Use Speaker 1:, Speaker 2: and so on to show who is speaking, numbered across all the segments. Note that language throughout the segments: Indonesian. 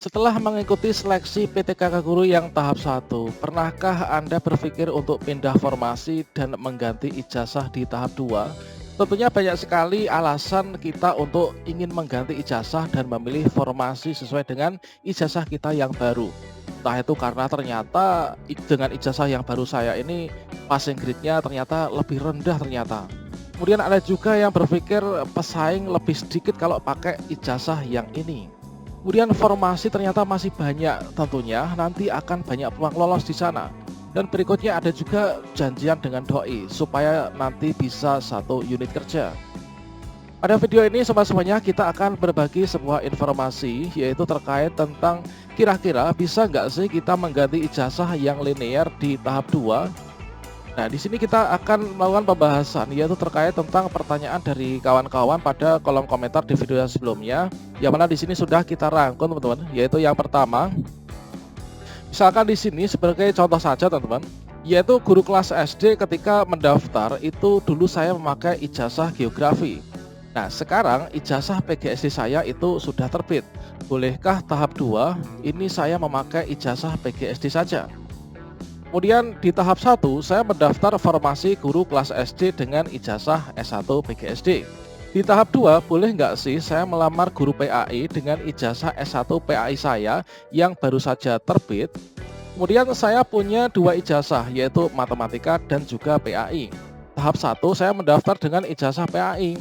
Speaker 1: Setelah mengikuti seleksi PTKK Guru yang tahap 1, pernahkah Anda berpikir untuk pindah formasi dan mengganti ijazah di tahap 2? Tentunya banyak sekali alasan kita untuk ingin mengganti ijazah dan memilih formasi sesuai dengan ijazah kita yang baru. Entah itu karena ternyata dengan ijazah yang baru saya ini passing grade-nya ternyata lebih rendah ternyata. Kemudian ada juga yang berpikir pesaing lebih sedikit kalau pakai ijazah yang ini. Kemudian formasi ternyata masih banyak, tentunya nanti akan banyak peluang lolos di sana. Dan berikutnya ada juga janjian dengan doi supaya nanti bisa satu unit kerja. Pada video ini sobat semuanya kita akan berbagi sebuah informasi, yaitu terkait tentang kira-kira bisa nggak sih kita mengganti ijazah yang linear di tahap 2. Nah, di sini kita akan melakukan pembahasan, yaitu terkait tentang pertanyaan dari kawan-kawan pada kolom komentar di video yang sebelumnya, yang mana di sini sudah kita rangkum teman-teman. Yaitu yang pertama, misalkan di sini sebagai contoh saja teman-teman, yaitu guru kelas SD ketika mendaftar itu dulu saya memakai ijazah geografi. Nah, sekarang ijazah PGSD saya itu sudah terbit. Bolehkah tahap 2 ini saya memakai ijazah PGSD saja? Kemudian di tahap 1 saya mendaftar formasi guru kelas SD dengan ijazah S1 PGSD. Di tahap 2 boleh nggak sih saya melamar guru PAI dengan ijazah S1 PAI saya yang baru saja terbit. Kemudian saya punya dua ijazah, yaitu matematika dan juga PAI. Tahap 1 saya mendaftar dengan ijazah PAI.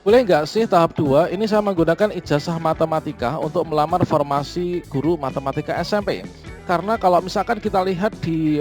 Speaker 1: Boleh nggak sih tahap 2 ini saya menggunakan ijazah matematika untuk melamar formasi guru matematika SMP. Karena kalau misalkan kita lihat di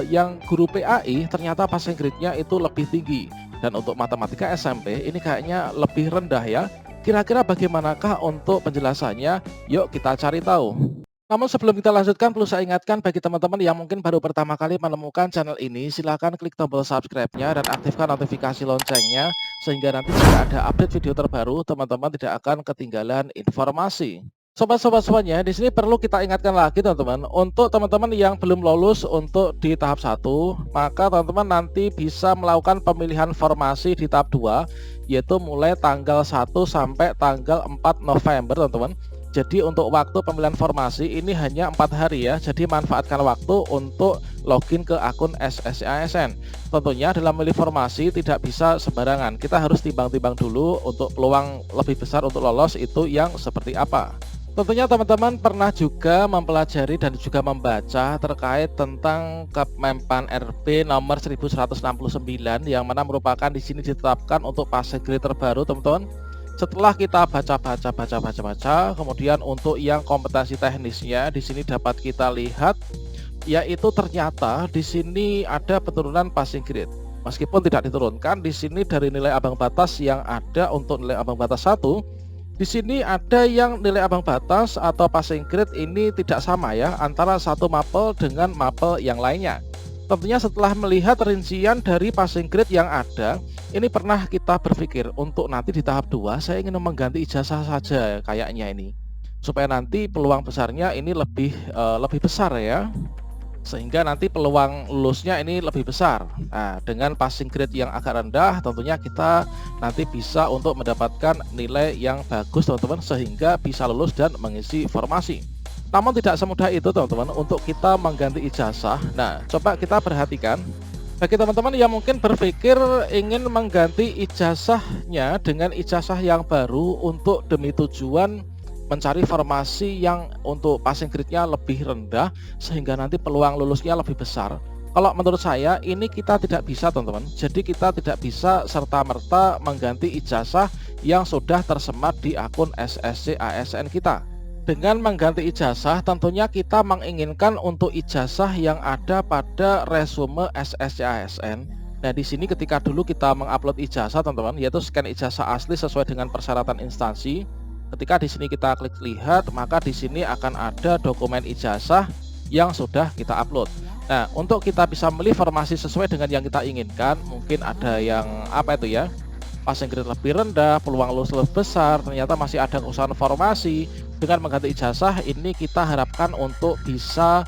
Speaker 1: yang guru PAI ternyata passing grade-nya itu lebih tinggi. Dan untuk matematika SMP ini kayaknya lebih rendah ya. Kira-kira bagaimanakah untuk penjelasannya? Yuk kita cari tahu. Namun sebelum kita lanjutkan, perlu saya ingatkan bagi teman-teman yang mungkin baru pertama kali menemukan channel ini, silakan klik tombol subscribe-nya dan aktifkan notifikasi loncengnya, sehingga nanti jika ada update video terbaru, teman-teman tidak akan ketinggalan informasi. Sobat-sobat semuanya, di sini perlu kita ingatkan lagi teman-teman, untuk teman-teman yang belum lolos untuk di tahap 1, maka teman-teman nanti bisa melakukan pemilihan formasi di tahap 2, yaitu mulai tanggal 1 sampai tanggal 4 November teman-teman. Jadi untuk waktu pemilihan formasi ini hanya 4 hari ya. Jadi manfaatkan waktu untuk login ke akun SSCASN. Tentunya dalam memilih formasi tidak bisa sembarangan. Kita harus timbang-timbang dulu untuk peluang lebih besar untuk lolos itu yang seperti apa. Tentunya teman-teman pernah juga mempelajari dan juga membaca terkait tentang Kemenpan RB nomor 1169 yang mana merupakan di sini ditetapkan untuk passing grade terbaru teman-teman. Setelah kita baca, kemudian untuk yang kompetensi teknisnya di sini dapat kita lihat, yaitu ternyata di sini ada penurunan passing grade. Meskipun tidak diturunkan, di sini dari nilai ambang batas yang ada untuk nilai ambang batas 1, di sini ada yang nilai ambang batas atau passing grade ini tidak sama ya antara satu mapel dengan mapel yang lainnya. Tentunya setelah melihat rincian dari passing grade yang ada, ini pernah kita berpikir untuk nanti di tahap 2 saya ingin mengganti ijazah saja kayaknya ini. Supaya nanti peluang besarnya ini lebih besar ya. Sehingga nanti peluang lulusnya ini lebih besar. Nah, dengan passing grade yang agak rendah tentunya kita nanti bisa untuk mendapatkan nilai yang bagus teman-teman, sehingga bisa lulus dan mengisi formasi. Namun tidak semudah itu teman-teman untuk kita mengganti ijazah. Nah, coba kita perhatikan bagi teman-teman yang mungkin berpikir ingin mengganti ijazahnya dengan ijazah yang baru untuk demi tujuan mencari formasi yang untuk passing grade-nya lebih rendah sehingga nanti peluang lulusnya lebih besar. Kalau menurut saya ini kita tidak bisa teman-teman. Jadi kita tidak bisa serta-merta mengganti ijazah yang sudah tersemat di akun SSCASN kita. Dengan mengganti ijazah tentunya kita menginginkan untuk ijazah yang ada pada resume SSCASN. Nah, di sini ketika dulu kita mengupload ijazah teman-teman, yaitu scan ijazah asli sesuai dengan persyaratan instansi. Ketika di sini kita klik lihat, maka di sini akan ada dokumen ijazah yang sudah kita upload. Nah, untuk kita bisa memilih formasi sesuai dengan yang kita inginkan, mungkin ada yang apa itu ya, passing grade lebih rendah, peluang lulus lebih besar, ternyata masih ada kesusahan formasi. Dengan mengganti ijazah ini kita harapkan untuk bisa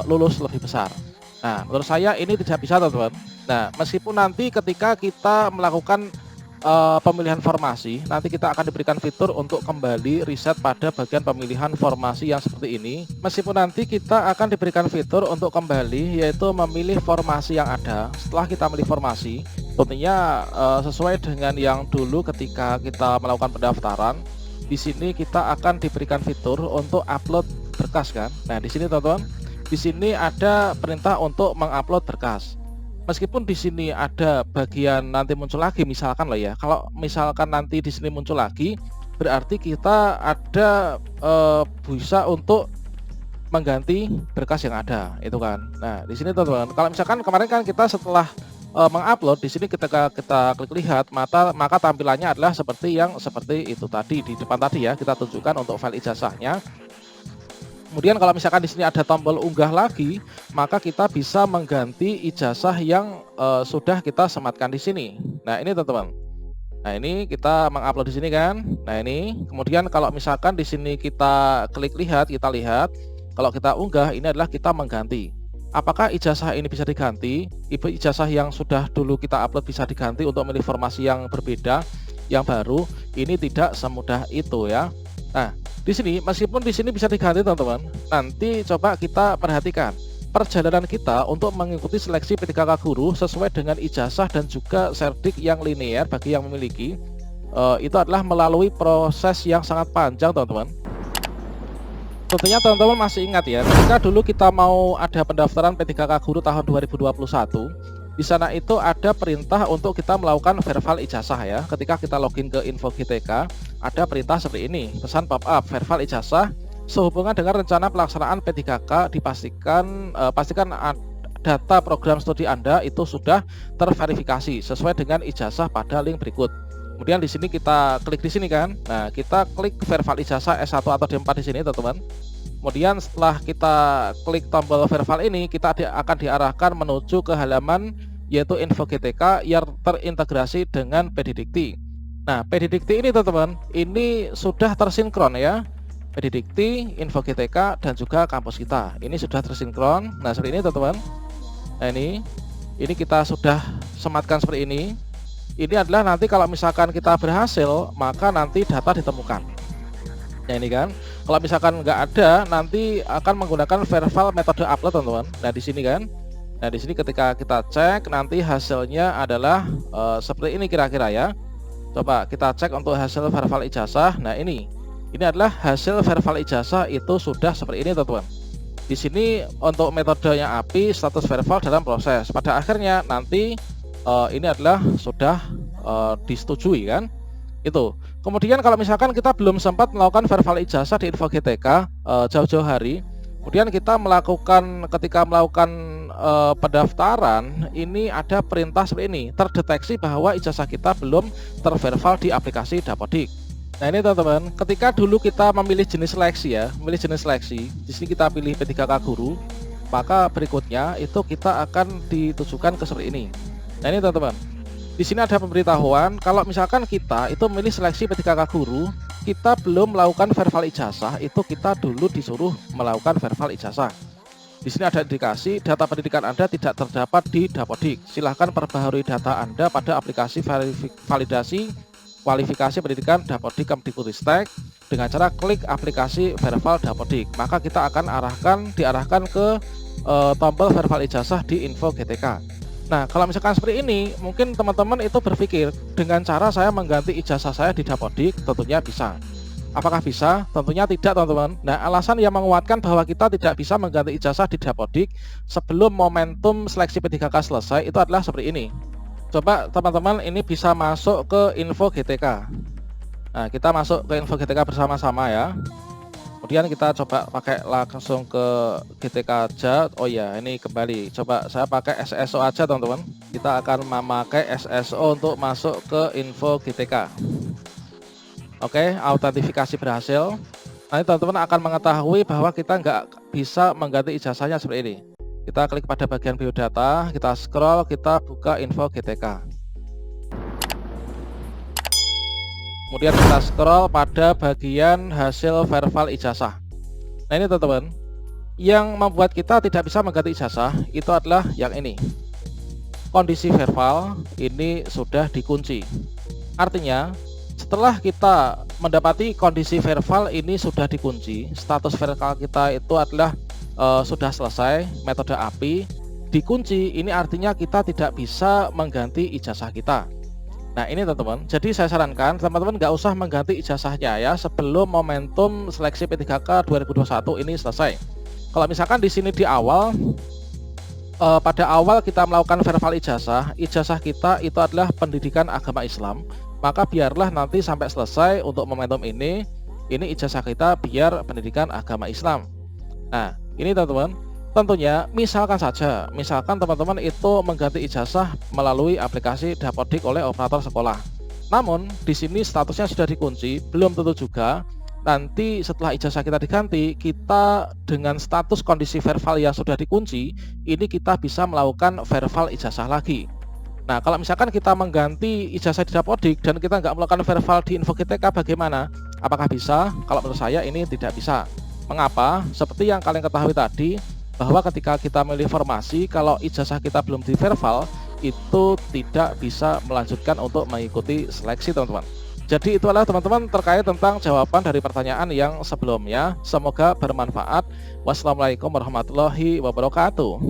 Speaker 1: lulus lebih besar. Nah, menurut saya ini tidak bisa teman-teman. Nah, meskipun nanti ketika kita melakukan pemilihan formasi, nanti kita akan diberikan fitur untuk kembali reset pada bagian pemilihan formasi yang seperti ini. Meskipun nanti kita akan diberikan fitur untuk kembali, yaitu memilih formasi yang ada. Setelah kita memilih formasi, tentunya sesuai dengan yang dulu ketika kita melakukan pendaftaran. Di sini kita akan diberikan fitur untuk upload berkas kan. Nah, di sini teman-teman, di sini ada perintah untuk mengupload berkas. Meskipun di sini ada bagian nanti muncul lagi, misalkan lah ya, kalau misalkan nanti di sini muncul lagi, berarti kita ada bisa untuk mengganti berkas yang ada, itu kan. Nah, di sini teman-teman, kalau misalkan kemarin kan kita setelah mengupload, di sini ketika kita klik lihat, maka tampilannya adalah seperti itu tadi di depan tadi ya, kita tunjukkan untuk file ijazahnya. Kemudian kalau misalkan di sini ada tombol unggah lagi, maka kita bisa mengganti ijazah yang sudah kita sematkan di sini. Nah, ini teman-teman. Nah, ini kita mengupload di sini kan. Nah, ini kemudian kalau misalkan di sini kita klik lihat, kita lihat kalau kita unggah, ini adalah kita mengganti. Apakah ijazah ini bisa diganti? Ijazah yang sudah dulu kita upload bisa diganti untuk memilih formasi yang berbeda, yang baru? Ini tidak semudah itu ya. Nah, di sini meskipun di sini bisa diganti teman-teman, nanti coba kita perhatikan perjalanan kita untuk mengikuti seleksi P3K Guru sesuai dengan ijazah dan juga serdik yang linear bagi yang memiliki, itu adalah melalui proses yang sangat panjang teman-teman. Tentunya teman-teman masih ingat ya, ketika dulu kita mau ada pendaftaran P3K Guru tahun 2021, di sana itu ada perintah untuk kita melakukan verifal ijazah ya. Ketika kita login ke info GTK, ada perintah seperti ini, pesan pop-up verifal ijazah sehubungan dengan rencana pelaksanaan P3K, pastikan data program studi Anda itu sudah terverifikasi sesuai dengan ijazah pada link berikut. Kemudian di sini kita klik di sini kan. Nah, kita klik verifal ijazah S1 atau D4 di sini teman-teman. Kemudian setelah kita klik tombol verifal ini, kita akan diarahkan menuju ke halaman yaitu info GTK yang terintegrasi dengan PDDikti. Nah, PDDikti ini teman-teman, ini sudah tersinkron ya. PDDikti, info GTK dan juga kampus kita. Ini sudah tersinkron. Nah, seperti ini teman-teman. Nah, ini kita sudah sematkan seperti ini. Ini adalah nanti kalau misalkan kita berhasil, maka nanti data ditemukan. Nah, ini kan, kalau misalkan nggak ada, nanti akan menggunakan verifal metode upload teman-teman. Nah, di sini kan, nah di sini ketika kita cek, nanti hasilnya adalah seperti ini kira-kira ya. Coba kita cek untuk hasil verifal ijazah. Nah, ini adalah hasil verifal ijazah itu sudah seperti ini teman-teman. Di sini untuk metodenya API, status verifal dalam proses. Pada akhirnya nanti ini adalah sudah disetujui kan. Itu. Kemudian kalau misalkan kita belum sempat melakukan verifal ijazah di info GTK jauh-jauh hari, kemudian kita ketika melakukan pendaftaran, ini ada perintah seperti ini, terdeteksi bahwa ijazah kita belum terverifal di aplikasi Dapodik. Nah, ini teman-teman, ketika dulu kita memilih jenis seleksi ya, di sini kita pilih P3K Guru, maka berikutnya itu kita akan ditujukan ke seperti ini. Nah, ini teman-teman, di sini ada pemberitahuan kalau misalkan kita itu memilih seleksi P3K Guru, kita belum melakukan verifal ijazah, itu kita dulu disuruh melakukan verifal ijazah. Di sini ada indikasi data pendidikan Anda tidak terdapat di Dapodik. Silahkan perbaharui data Anda pada aplikasi validasi kualifikasi pendidikan Dapodik Kemdikbudristek dengan cara klik aplikasi verifal Dapodik. Maka kita akan diarahkan ke tombol verifal ijazah di info GTK. Nah, kalau misalkan seperti ini, mungkin teman-teman itu berpikir dengan cara saya mengganti ijazah saya di Dapodik, tentunya bisa. Apakah bisa? Tentunya tidak teman-teman. Nah, alasan yang menguatkan bahwa kita tidak bisa mengganti ijazah di Dapodik sebelum momentum seleksi P3K selesai itu adalah seperti ini. Coba teman-teman ini bisa masuk ke info GTK. Nah, kita masuk ke info GTK bersama-sama ya. Kemudian kita coba pakai langsung ke GTK aja. Oh ya, ini kembali. Coba saya pakai SSO aja teman-teman. Kita akan memakai SSO untuk masuk ke info GTK. Oke, autentifikasi berhasil. Nanti teman-teman akan mengetahui bahwa kita nggak bisa mengganti ijazahnya seperti ini. Kita klik pada bagian biodata, kita scroll, kita buka info GTK. Kemudian kita scroll pada bagian hasil verifal ijazah. Nah, ini teman-teman, yang membuat kita tidak bisa mengganti ijazah itu adalah yang ini. Kondisi verifal ini sudah dikunci. Artinya, setelah kita mendapati kondisi verbal ini sudah dikunci, status verbal kita itu adalah sudah selesai, metode API dikunci, ini artinya kita tidak bisa mengganti ijazah kita. Nah ini teman-teman, jadi saya sarankan teman-teman nggak usah mengganti ijazahnya ya sebelum momentum seleksi P3K 2021 ini selesai. Kalau misalkan di sini di awal, pada awal kita melakukan verbal ijazah kita itu adalah pendidikan agama Islam, maka biarlah nanti sampai selesai untuk momentum ini ijazah kita biar pendidikan agama Islam. Nah ini teman-teman, tentunya misalkan teman-teman itu mengganti ijazah melalui aplikasi Dapodik oleh operator sekolah. Namun di sini statusnya sudah dikunci, belum tentu juga nanti setelah ijazah kita diganti, kita dengan status kondisi verbal yang sudah dikunci, ini kita bisa melakukan verbal ijazah lagi. Nah kalau misalkan kita mengganti ijazah di Dapodik dan kita nggak melakukan verbal di Info GTK bagaimana? Apakah bisa? Kalau menurut saya ini tidak bisa. Mengapa? Seperti yang kalian ketahui tadi, bahwa ketika kita memilih formasi, kalau ijazah kita belum di verbal, itu tidak bisa melanjutkan untuk mengikuti seleksi teman-teman. Jadi itu adalah teman-teman terkait tentang jawaban dari pertanyaan yang sebelumnya. Semoga bermanfaat. Wassalamualaikum warahmatullahi wabarakatuh.